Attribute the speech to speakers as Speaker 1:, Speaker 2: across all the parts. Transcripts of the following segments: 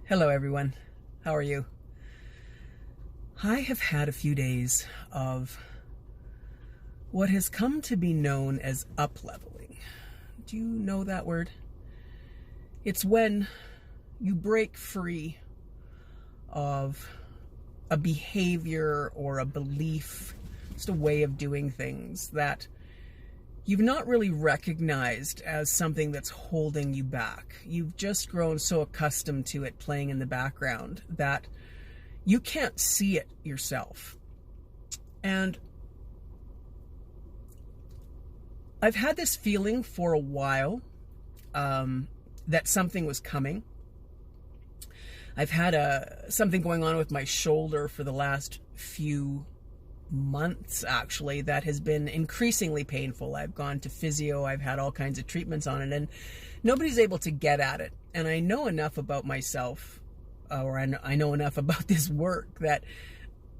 Speaker 1: Hello everyone, how are you? I have had a few days of what has come to be known as upleveling. Do you know that word? It's when you break free of a behavior or a belief, just a way of doing things that you've not really recognized as something that's holding you back. You've just grown so accustomed to it playing in the background that you can't see it yourself. And I've had this feeling for a while that something was coming. I've had something going on with my shoulder for the last few months, actually, that has been increasingly painful. I've gone to physio, I've had all kinds of treatments on it, and nobody's able to get at it. And I know enough about myself, or I know enough about this work, that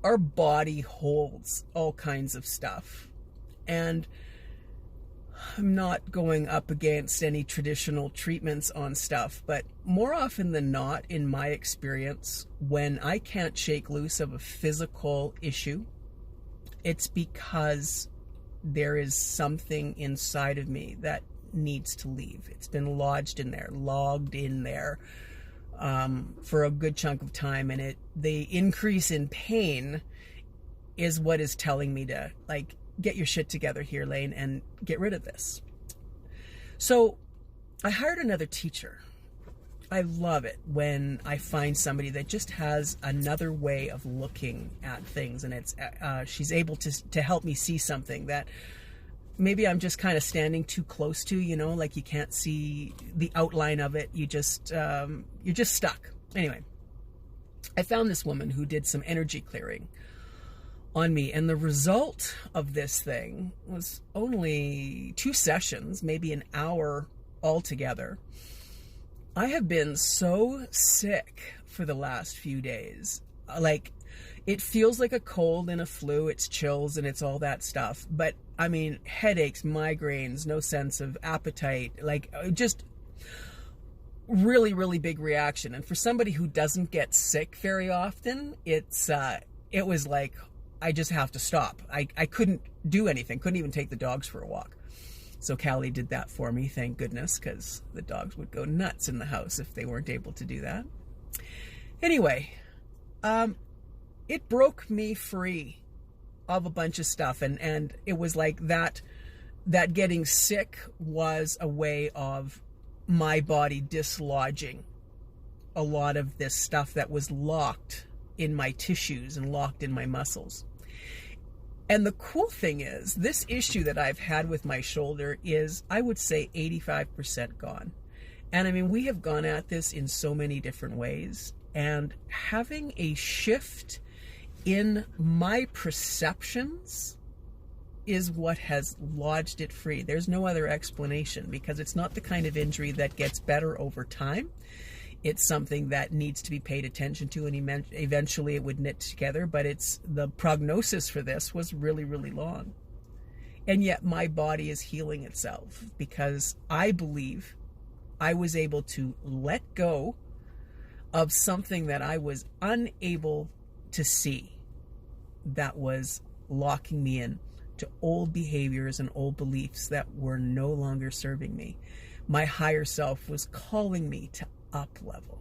Speaker 1: our body holds all kinds of stuff. And I'm not going up against any traditional treatments on stuff, but more often than not, in my experience, when I can't shake loose of a physical issue, it's because there is something inside of me that needs to leave. It's been lodged in there, logged in there for a good chunk of time. And the increase in pain is what is telling me to, like, get your shit together here, Lane, and get rid of this. So I hired another teacher. I love it when I find somebody that just has another way of looking at things, and she's able to help me see something that maybe I'm just kind of standing too close to, like you can't see the outline of it. You're just stuck. Anyway, I found this woman who did some energy clearing on me, and the result of this thing was only 2 sessions, maybe an hour altogether. I have been so sick for the last few days. Like, it feels like a cold and a flu. It's chills and it's all that stuff. But I mean, headaches, migraines, no sense of appetite, like just really, really big reaction. And for somebody who doesn't get sick very often, it was like, I just have to stop. I couldn't do anything, couldn't even take the dogs for a walk. So Callie did that for me, thank goodness, because the dogs would go nuts in the house if they weren't able to do that. Anyway, it broke me free of a bunch of stuff, and it was like that getting sick was a way of my body dislodging a lot of this stuff that was locked in my tissues and locked in my muscles. And the cool thing is, this issue that I've had with my shoulder is, I would say, 85% gone. And I mean, we have gone at this in so many different ways, and having a shift in my perceptions is what has lodged it free. There's no other explanation, because it's not the kind of injury that gets better over time. It's something that needs to be paid attention to, and eventually it would knit together. But the prognosis for this was really, really long. And yet my body is healing itself, because I believe I was able to let go of something that I was unable to see, that was locking me in to old behaviors and old beliefs that were no longer serving me. My higher self was calling me to up level,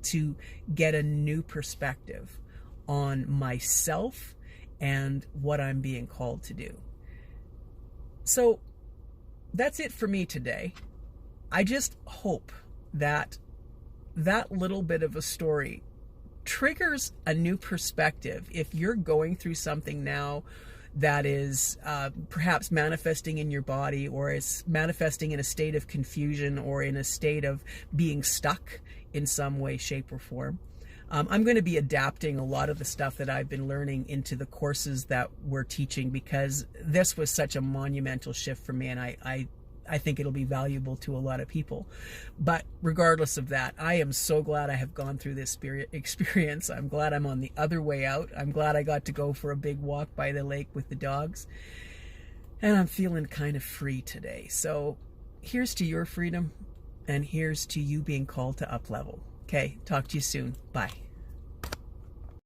Speaker 1: to get a new perspective on myself and what I'm being called to do. So that's it for me today. I just hope that little bit of a story triggers a new perspective. If you're going through something now that is perhaps manifesting in your body, or is manifesting in a state of confusion, or in a state of being stuck in some way, shape, or form. I'm going to be adapting a lot of the stuff that I've been learning into the courses that we're teaching, because this was such a monumental shift for me, and I think it'll be valuable to a lot of people. But regardless of that, I am so glad I have gone through this experience. I'm glad I'm on the other way out. I'm glad I got to go for a big walk by the lake with the dogs. And I'm feeling kind of free today. So here's to your freedom, and here's to you being called to up level. Okay, talk to you soon. Bye.